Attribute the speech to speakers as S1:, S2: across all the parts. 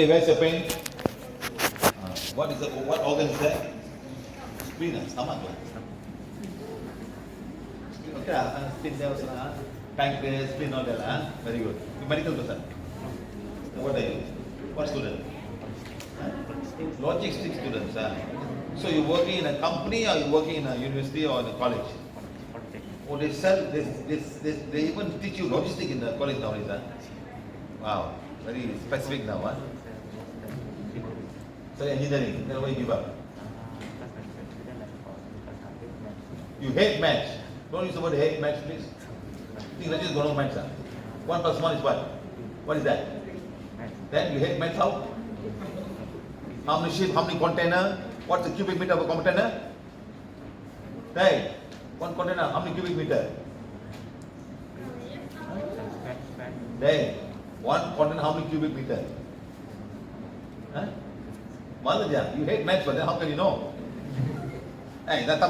S1: Thambi, where's your pain? What organ is that? Spleen, stomach. Okay, spleen there also, pancreas, spleen, all that. Very good. You medical person. What are you? What student? Logistics students. So you're working in a company or you're working in a university or in a college? Oh, they sell this. They even teach you logistics in the college nowadays. Wow, very specific now. So engineering, then why you give up? You hate maths. Don't use the word hate maths, please. Think that is going to maths. 1 plus 1 is what? What is that? Then you hate maths how? How many ship, how many container? What's the cubic meter of a container? Hey, one container, how many cubic meter? Hey, one container, how many cubic meter? Huh? Malaja, you hate maths, but then how can you know? Hey, how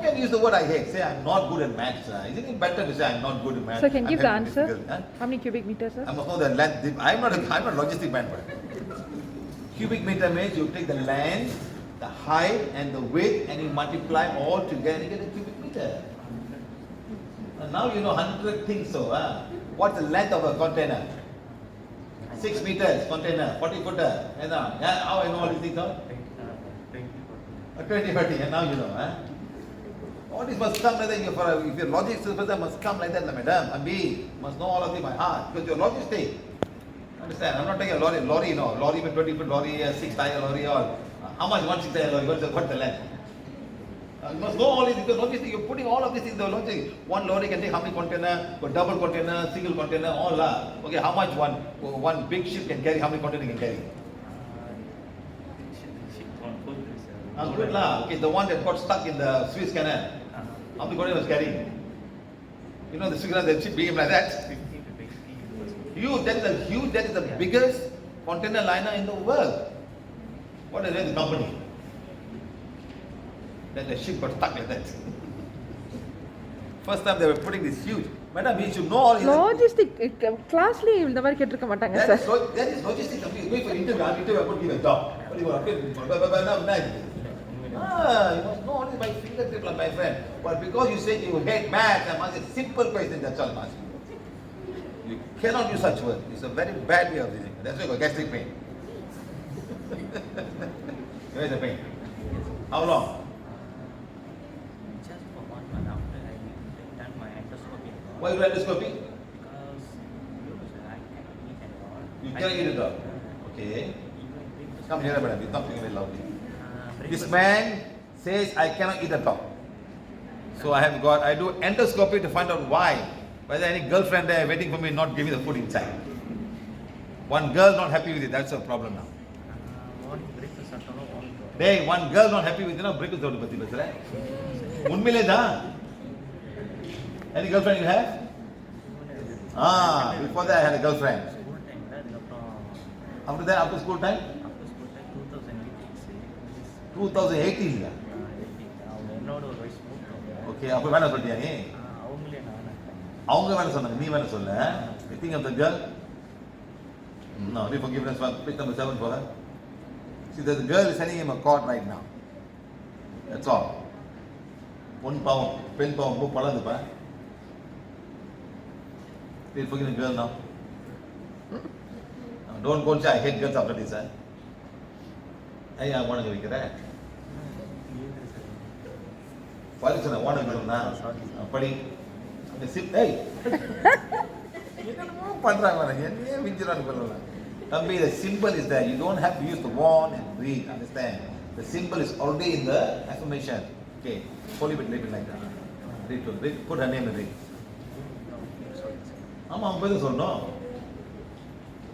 S1: can you use the word I hate? Say I'm not good at maths. Isn't it better to say I'm not good at maths?
S2: So can you give the answer?
S1: Huh?
S2: How many cubic meters, sir?
S1: I'm not the length. I'm not a logistic man. Cubic meter means you take the length, the height, and the width, and you multiply all together and you get a cubic meter. And now you know 100 things. So, what's the length of a container? 6 meters container, 40 footer. And how I know all these things? 20, 30. And now you know. All this must come like that. If your logic person must come like that, madam. Ambi must know all of them by heart because your logistic. Understand? I'm not taking a lorry. Lorry with 20 foot lorry, 6 tire lorry, or how much 1 6 tire lorry? What's the length? You must know all this because logistic. You're putting all of this in the logic. One lorry can take how many container? Double container, single container, all that. Okay, how much one big ship can carry? How many container can carry? Good lah. Okay, the one that got stuck in the Suez Canal. How many container was carrying? You know the Suez Canal, the ship became like that. That is the biggest container liner in the world. What is the company? Then the ship got stuck like that. First time they were putting this huge. Madam, you should know all this.
S2: Logistic classly இந்த மாதிரி கேட்டிருக்க மாட்டாங்க
S1: That
S2: sir.
S1: is logistics. I'm going for interview. I'm going to give a job. What do you want? You must know all this by fingertip, my friend. But because you say you hate math, I must say simple question. That's all I'm asking. You cannot use such words. It's a very bad way of using it. That's why you got gastric pain. Where is the pain? How long?
S3: Just for 1 month after I done my endoscopy.
S1: Why you do endoscopy?
S3: Because I cannot eat at all.
S1: You cannot eat it all. Okay. Come here, madam. You're not speaking very loudly. This man says I cannot eat at all. So I do endoscopy to find out why. Whether any girlfriend there waiting for me not giving the food inside. One girl not happy with it, that's a problem now. Hey, one girl not happy with it, break it out. Unmile da? Any girlfriend you have? Before that I had a girlfriend. After that, after school time? 2018. Okay, அப்ப வேணா சொல்லியா நீ? அவங்க வேணா சொன்னாங்க, நீ வேணா சொல்ல. You think of the girl? No, we forgiveness one. Page number 7 for her. See, the girl is sending him a cord right now. That's all. One pound, pen pound, book paladuppa. Please forgive the girl now. Don't go and say I hate girls after this. Hey, I want to go with that. What is it? I want to go now. Padi. Hey. Thambi, the symbol is there. You don't have to use the wand and read. Understand? The symbol is already in the affirmation. Okay. Hold it like that. Read. Put her name and read. I'm going to say no.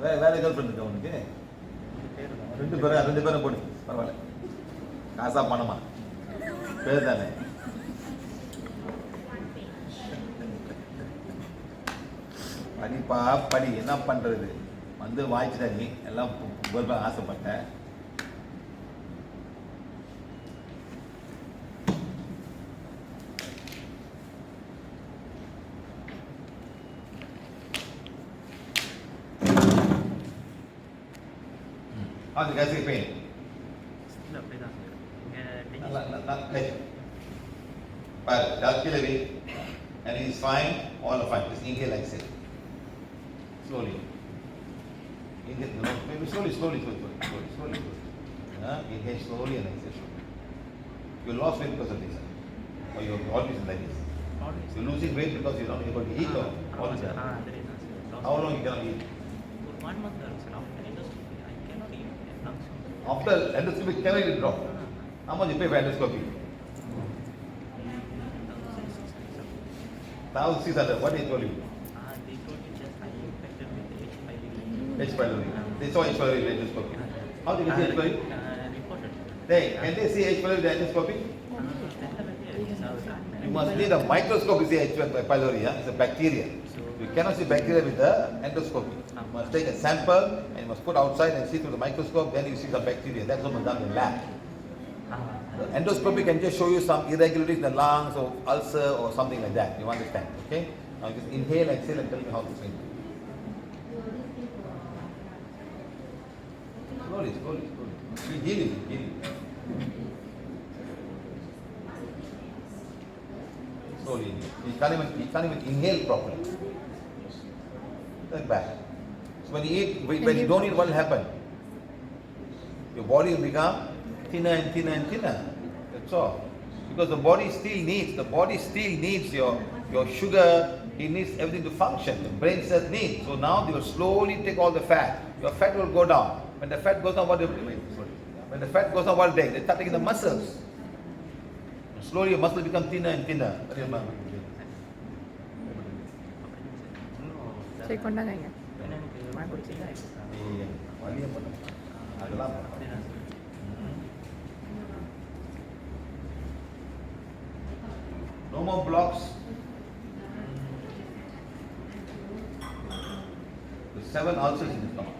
S1: Where is girlfriend is going? ரெண்டு பேரும் போடு பரவாயில்ல காசா பணமா பேர் தானே படிப்பா படி என்ன பண்றது வந்து வாய்ச்சிட்ட நீ எல்லாம் ஆசைப்பட்ட How's the gastric pain?
S3: Still அப்படியே தான் சார் இங்கே
S1: But that's killing and he's fine, all fine. Just inhale, exhale. Slowly. Inhale, no, maybe slowly. Inhale slowly and exhale slowly. You lost weight because of this. Or you're always like this. You're losing weight because you're not able to eat or all
S3: ஆமாம்
S1: that.
S3: Sir அதே தான் sir
S1: How long you cannot eat?
S3: ஒரு 1 month ஆகுது sir after endoscopy I cannot eat lunch.
S1: After endoscopy, cannot eat drop. How much you pay for endoscopy? 1,600. What they told you?
S3: They told me just I infected with H. pylori.
S1: H. pylori. They saw H. pylori in endoscopy. How did they see H. pylori?
S3: Reported.
S1: Can they see H. pylori in endoscopy? You must need a microscope to see H. pylori. It's a bacteria. You cannot see bacteria with the endoscopy. You must take a sample and you must put outside and see through the microscope. Then you see some bacteria. That's what was done in the lab. The endoscopy can just show you some irregularities in the lungs or ulcer or something like that. You understand? Okay? Now just inhale, exhale, and tell me how to swing. Slowly. Be healing. Slowly. You can't even inhale properly. That's bad. So when you don't eat, what will happen? Your body will become thinner and thinner. That's all. Because the body still needs your sugar, it needs everything to function. The brain cells need. So now they will slowly take all the fat. Your fat will go down. When the fat goes down, what do you do? When the fat goes down, what do they start taking the muscles. Slowly your muscles become thinner and thinner.
S2: சரி கொண்டாங்க ஐயா
S3: எனக்கு
S2: நான் குடிச்சிக்கிறேன்
S1: அதெல்லாம்
S3: அப்படிதான் sir
S1: no more blocks. The 7 ulcers in the stomach.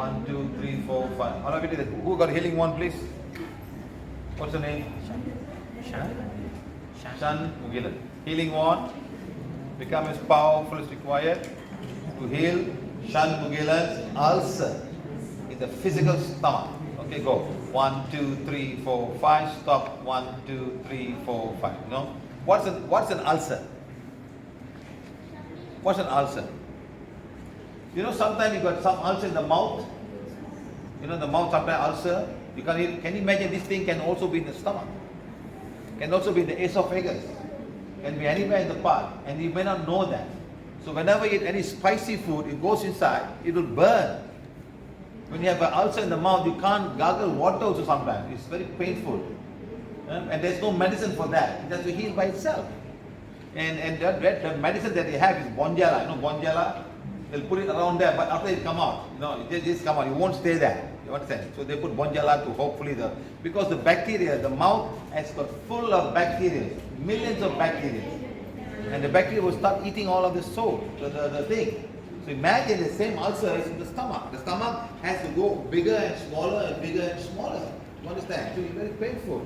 S1: 1, 2, 3, 4, 5. How long it is? Who got healing one, please? What's the name? Shan Mugilan. Healing one. Become as powerful as required to heal Shan Mugilan's ulcer in the physical stomach. Okay, go. 1, 2, 3, 4, 5. Stop. 1, 2, 3, 4, 5. You know? What's an ulcer? What's an ulcer? You know, sometimes you got some ulcer in the mouth. You know, the mouth sometimes ulcer. You can you imagine this thing can also be in the stomach? Can also be in the esophagus. Can be anywhere in the part, and you may not know that. So whenever you eat any spicy food, it goes inside, it will burn. When you have an ulcer in the mouth, you can't gargle water also sometimes. It's very painful. And there's no medicine for that. It has to heal by itself. And the medicine that they have is bonjala. You know bonjala? They'll put it around there, but after it come out, it just come out. You won't stay there. You understand? So they put bonjala to hopefully because the bacteria, the mouth has got full of bacteria, millions of bacteria. And the bacteria will start eating all of the soul, the thing. So imagine the same ulcer is in the stomach. The stomach has to go bigger and smaller and bigger and smaller. You understand? So it's very painful.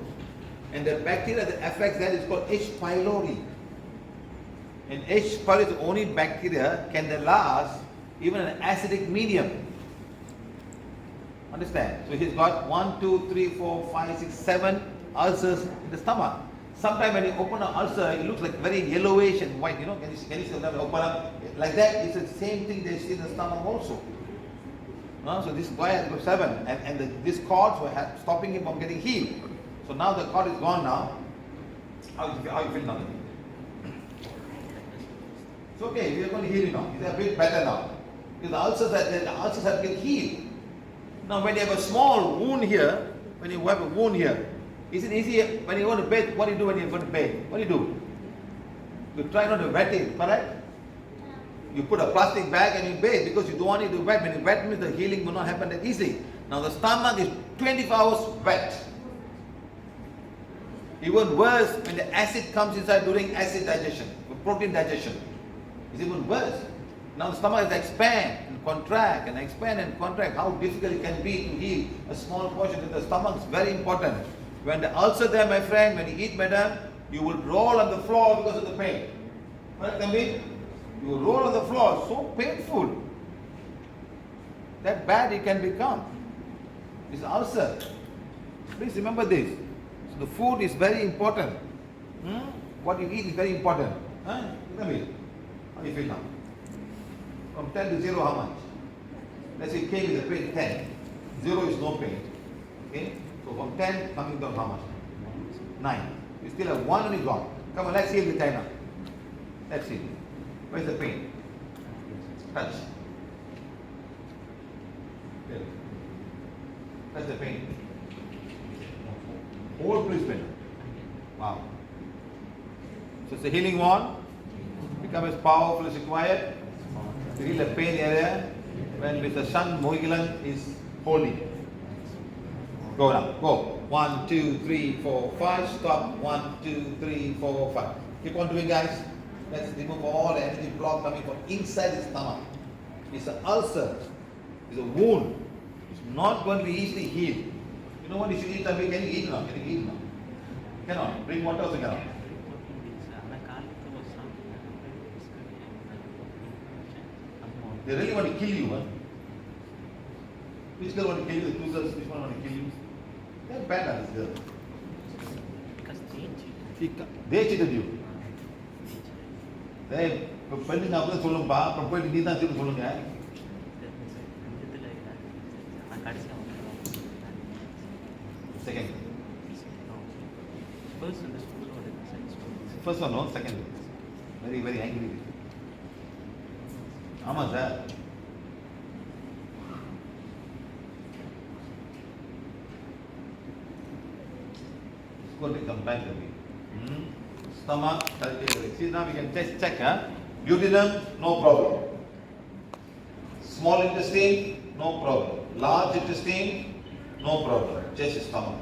S1: And the bacteria that affects that is called H. pylori. And H. pylori is the only bacteria can last even in an acidic medium. Understand? So he's got 1, 2, 3, 4, 5, 6, 7 ulcers in the stomach. Sometimes when you open an ulcer, it looks like very yellowish and white. You know, can you see that open up like that? It's the same thing they see in the stomach also. So this guy has got 7, and these cords were stopping him from getting healed. So now the cord is gone now. How you feel now? It's okay. We are going to heal you now. It's a bit better now. Because the ulcers have been healed. Now when you have a small wound here, is it easy when you want to bathe? What do you do when you want to bathe? What do you do? You try not to wet it, correct? You put a plastic bag and you bathe because you don't want it to wet. When you wet means the healing will not happen that easily. Now the stomach is 24 hours wet. Even worse when the acid comes inside during acid digestion, protein digestion. It's even worse. Now the stomach has to expand and contract and expand and contract. How difficult it can be to heal a small portion of the stomach is very important. When the ulcer there, my friend, when you eat, madam, you will roll on the floor because of the pain. Right, Tambi? You will roll on the floor, so painful. that bad it can become. It's ulcer. Please remember this. So the food is very important. What you eat is very important. Tell me, how do you feel now? From 10 to 0, how much? Let's say K with a pain 10. 0 is no pain. Okay? So from 10 coming down how much? 9. You still have 1 only gone. Come on, let's heal the China. Let's see. Where's the pain? Touch. There. That's the pain. Whole place pain. Wow. So it's a healing one. Become as powerful as required. To heal the pain area when with the sun Mohilan is holy. Go now. Go. 1, 2, 3, 4, 5. Stop. 1, 2, 3, 4, 5. Keep on doing, guys. Let's remove all the energy block coming from inside the stomach. It's an ulcer. It's a wound. It's not going to be easily healed. You know what you should eat? Can you eat now? Can you eat now? Cannot. Drink water also cannot. They really want to kill you, huh? Which girl want to kill you? The two girls, which one want to kill you? They're bad at this girl.
S3: Because
S1: They cheated you. They, இப்போ பெண்ணுங்க அப்படி சொல்லும்பா, அப்புறம் போயிட்டு நீ தான் திரும்ப சொல்லுங்க. Second. First one, no, second. Very, very angry. ஆமாம் sir. It's going to come back to me. Stomach, see now we can check, huh? Duodenum, no problem. Small intestine, no problem. Large intestine, no problem. Just stomach.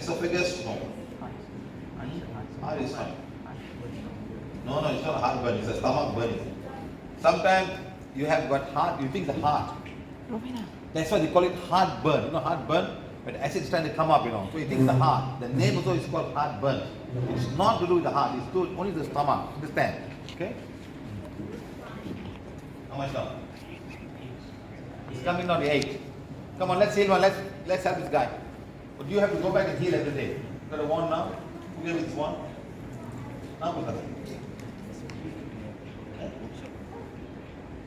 S1: Esophagus, no. Heart is fine. No, it's not heart burning, it's a stomach burning. Sometimes you have got heart, you think the heart. That's why they call it heartburn. You know heartburn? When acid is trying to come up, you know. So you think the heart. The name also is called heartburn. It's not to do with the heart, it's to only the stomach. Understand? Okay? How much now? It's coming now the 8. Come on, let's heal one. Let's help this guy. But you have to go back and heal every day. You got a wand now? Who gave this wand? Now put that.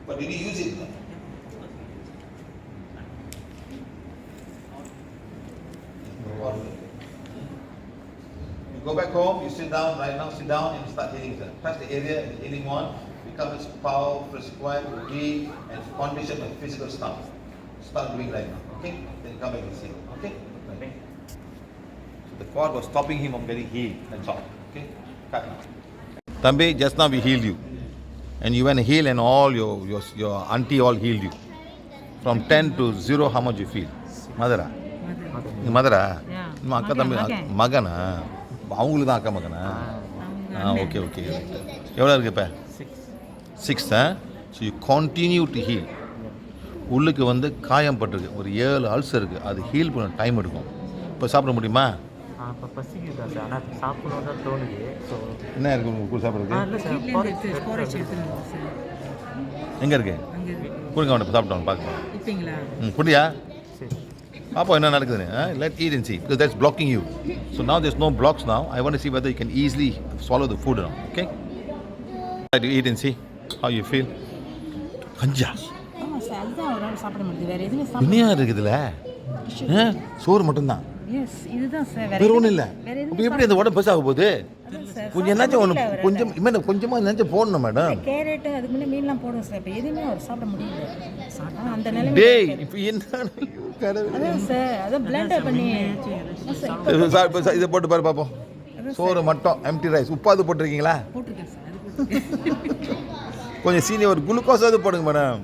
S1: But did you use it? You go back home, you sit down right now, sit down and start healing. Touch the area, the healing one, become as powerful as required to heal and condition the physical stuff. Start doing right now, okay? Then come back and see, okay? Right. So the cord was stopping him from getting healed, that's all, okay? Cut now. Tambi, just now we healed you. And you went and heal and all your auntie all healed you. From 10 to 0, how much you feel? Mother? Mother? No, akka thambi magana. அவங்களுக்கு தான் அக்கா மகனா? Okay okay. எவ்வளோ இருக்கு இப்போ? 6. So you continue to heal. உள்ளுக்கு வந்து காயம் பட்டிருக்கு, ஒரு 7 அல்சர் இருக்குது, அது ஹீல் பண்ண டைம் எடுக்கும். இப்போ சாப்பிட முடியுமா? என்ன இருக்கு உங்களுக்கு சாப்பிட்றதுக்கு? எங்கே இருக்கு? கொடுங்க அவனை சாப்பிட்டவன் பார்க்கலாம். குடியா பாப்பா என்ன நடக்குதுன்னு. Let eat and see, because that's blocking you. So now there's no blocks now. I want to see whether you can easily swallow the food now. Okay? Try to eat and see how you feel. கஞ்சா என்ன இருக்குதுல்ல? சோறு மட்டும்தான். வேற ஒன்றும் இல்லை. அப்போ எப்படி அந்த உடம்பு பெருசாக போகுது? கொஞ்சம் என்னாச்சும் ஒன்று கொஞ்சமாக என்னாச்சும் போடணும் மேடம்.
S4: கேரட் அதுக்கு முன்னே மீன்லாம் போடுவோம் சார். இப்போ எதுவுமே அவர் சாப்பிட முடியல. அந்த நிலைமை
S1: டேய் இப்போ என்ன
S4: சார், அதான் பிளெண்டர் பண்ணி
S1: இதை போட்டு பாரு பார்ப்போம். சோறு மட்டும் எம்டி ரைஸ். உப்பாது போட்டிருக்கீங்களா?
S4: போட்டிருக்கேன் சார்.
S1: கொஞ்சம் சீனியர் ஒரு குளுக்கோஸ் அது போடுங்க மேடம்.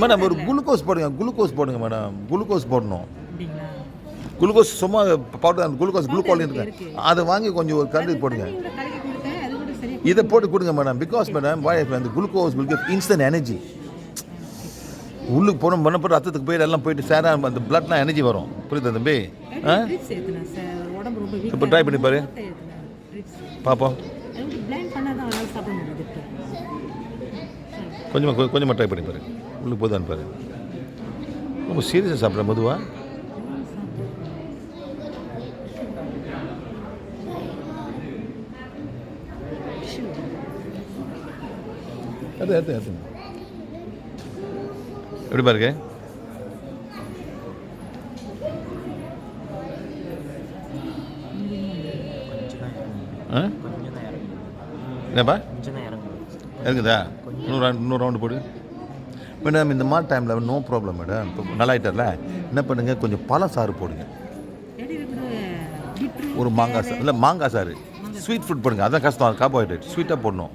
S1: மேடம் ஒரு குளுக்கோஸ் போடுங்க மேடம். குளுக்கோஸ் போடணும். குளுக்கோஸ் சும்மா பவுடர், அந்த குளுக்கோல் இருக்கு, அதை வாங்கி கொஞ்சம் ஒரு கண்டு போடுங்க. இதை போட்டு கொடுங்க மேடம். பிகாஸ் மேடம் அந்த glucose will give instant energy. உள்ளுக்கு போன பண்ணப்போ ரத்தத்துக்கு போயிட்டு எல்லாம் போயிட்டு சேரா அந்த பிளட்லாம் எனர்ஜி வரும். புரியுதா தம்பி? இப்போ ட்ரை பண்ணி பாரு பாப்போம். கொஞ்சமாக ட்ரை பண்ணி பாரு. உள்ளுக்கு போதான்னு பாரு. ரொம்ப சீரியஸாக சாப்பிட்றேன் மெதுவாக. அது எப்படி பாருங்க. என்னப்பா இருக்குதா? இன்னொரு ரவுண்டு போடு மேடம். இந்த மாதிரி டைமில் நோ ப்ராப்ளம் மேடம். இப்போ நல்லா ஆகிட்டார்ல, என்ன பண்ணுங்க, கொஞ்சம் பழம் சாறு போடுங்க. ஒரு மாங்காய் சாறு இல்லை, மாங்காய் சாறு ஸ்வீட் ஃப்ரூட் போடுங்க. அதான் கஷ்டம், கார்போஹைட்ரேட் ஸ்வீட்டாக போடணும்.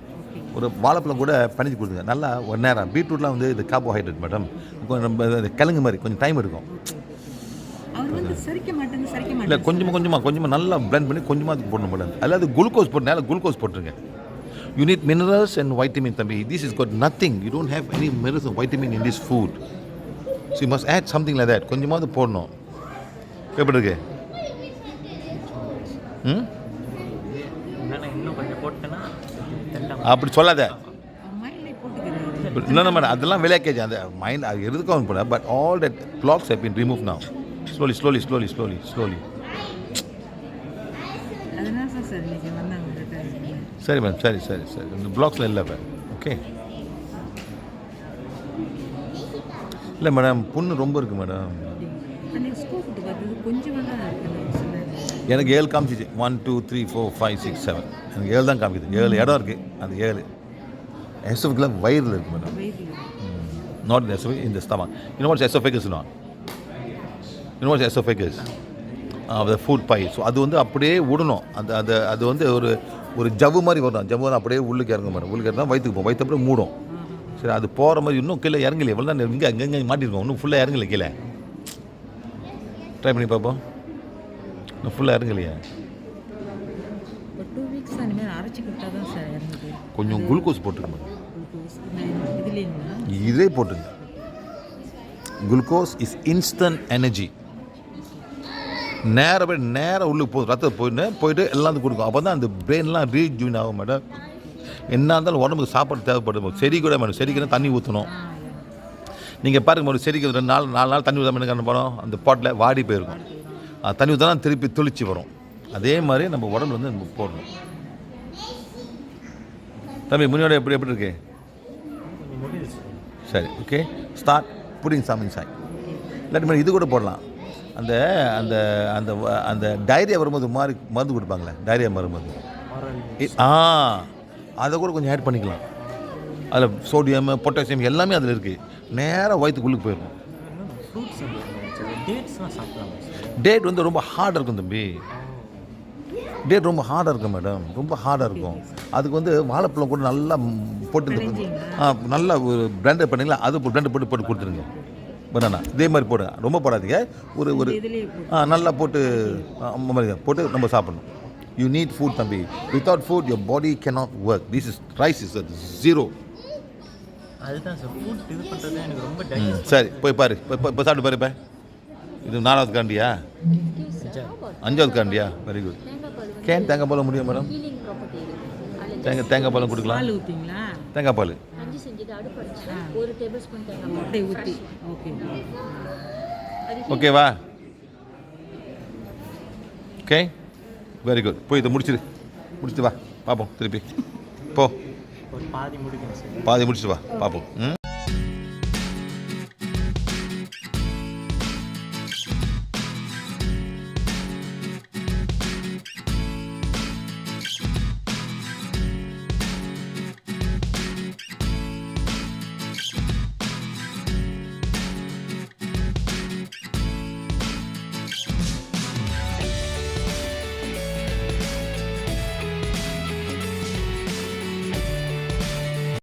S1: ஒரு வாழைப்பழம் கூட பண்ணிச்சு கொடுங்க. நல்லா ஒரு நேரம். பீட்ரூட்லாம் வந்து இது கார்போஹைட்ரேட் மேடம். கொஞ்சம் நம்ம கிழங்கு மாதிரி கொஞ்சம் டைம் எடுக்கும். இல்லை கொஞ்சமாக நல்லா பிளெண்ட் பண்ணி கொஞ்சமாக அதுக்கு போடணும் மேடம். அதாவது குளுக்கோஸ் போட்டு நேரம் குளுக்கோஸ் போட்டுருங்க. You need minerals and vitamin, தம்பி. This is got nothing. You don't have any minerals and vitamin in this food. So you must add something like that. கொஞ்சமாவது போடணும். எப்படி இருக்கு? அப்படி சொல்லாத. இல்லை மேடம், அதெல்லாம் விளையாக்கேஜ். அந்த மைண்ட் அது எதுக்கும் போல. But all that blocks have been removed now. Slowly. சரி மேடம், சரி. இந்த பிளாக்ஸில் இல்லை இப்போ. ஓகே. இல்லை மேடம், புண்ணு ரொம்ப இருக்குது மேடம். எனக்கு 7 காமிச்சிச்சு. 1 2 3 4 5 6 7. எனக்கு 7 தான் காமிக்குது. 7 இடம் இருக்குது. அந்த 7 எசோஃபேகஸ்லாம் வயிறில் இருக்குது மேடம். நாட் இந்த எசோஃபேகஸ், இந்த stomach. You know what's esophagus not? You know what's esophagus? The food pie. So அது வந்து அப்படியே விடணும். அது வந்து ஒரு ஜவ்வு மாதிரி வரும். ஜவ்வு அப்படியே உள்ளுக்கு இறங்க மேடம். உள்ளுக்கு இருந்தால் வயிற்றுக்கு போகும். வயிற்று அப்படியே மூடும். சரி, அது போகிற மாதிரி இன்னும் கீழே இறங்கலையே. எவ்வளோ தான் அங்கங்கே மாட்டிருக்கோம். இன்னும் ஃபுல்லாக இறங்கலை கீழே. ட்ரை பண்ணி பார்ப்போம். இன்னும் ஃபுல்லாக இறங்கலையே. கொஞ்சம் குளுக்கோஸ் போட்டுருங்க மேடம். இதே போட்டுங்க. Glucose is instant energy. நேராக உள்ளுக்கு போகுது. ரத்தத்தை போயிட்டு எல்லாம் கொடுக்கும். அப்போ தான் அந்த பிரெயின்லாம் ரீஜூயின் ஆகும் மேடம். என்ன இருந்தாலும் உடம்புக்கு சாப்பாடு தேவைப்படும். செடி கூட மேடம், செடிக்கு தண்ணி ஊற்றணும். நீங்கள் பாருங்க மேடம், செடிக்கு 4 நாள் தண்ணி ஊற்றாமல் என்ன பண்ணணும், அந்த பாட்டில் வாடி போயிருக்கும். தண்ணி ஊற்றினா திருப்பி துளிச்சு வரும். அதே மாதிரி நம்ம உடம்புல வந்து நம்ம போடணும். தம்பி முனியோட எப்படி இருக்கு? சரி, okay. Start putting some insight. இல்லாட்டி மேடம் இது கூட போடலாம். அந்த அந்த அந்த அந்த டைரியா வரும்போது மாதிரி மருந்து கொடுப்பாங்களே, டைரியா மருந்து. அதை கூட கொஞ்சம் ஆட் பண்ணிக்கலாம். அதில் சோடியம், பொட்டாசியம் எல்லாமே அதில் இருக்குது. நேராக வயிற்றுக்குள்ளுக்கு போயிடும். டேட் வந்து ரொம்ப ஹார்டாக இருக்கும் தம்பி. டேட் ரொம்ப ஹார்டாக இருக்கும் மேடம். ரொம்ப ஹார்டாக இருக்கும். அதுக்கு வந்து வாழைப்பழம் கூட நல்லா போட்டு நல்லா ஒரு பிளெண்டர் பண்ணிங்களா, அது பிளெண்டர் போட்டு கொடுத்துருங்க. பனானா இதே மாதிரி போடுங்க. ரொம்ப போடாதீங்க. ஒரு நல்லா போட்டு நம்ம சாப்பிடணும். யூ நீட் ஃபுட் தம்பி. Without food your body cannot work. This is rice is zero.
S3: அதுதான் சார் ஃபுட் இது பண்ணுறது எனக்கு ரொம்ப
S1: சரி, போய் பாரு. இப்போ சாப்பிட்டு பாரு. இப்போ இது 4வது காண்டியா, 5வது காண்டியா? Very good. தேங்காய் பால் முடியும் மேடம். தேங்காய் பால் கொடுக்கலாம். தேங்காய் பால் ஓகேவா? Okay, very good. போய் இதை முடிச்சுட்டு வா பார்ப்போம். திருப்பி போ.
S3: பாதி முடிக்கணும் சார்.
S1: பாதி முடிச்சுட்டு வா பார்ப்போம்.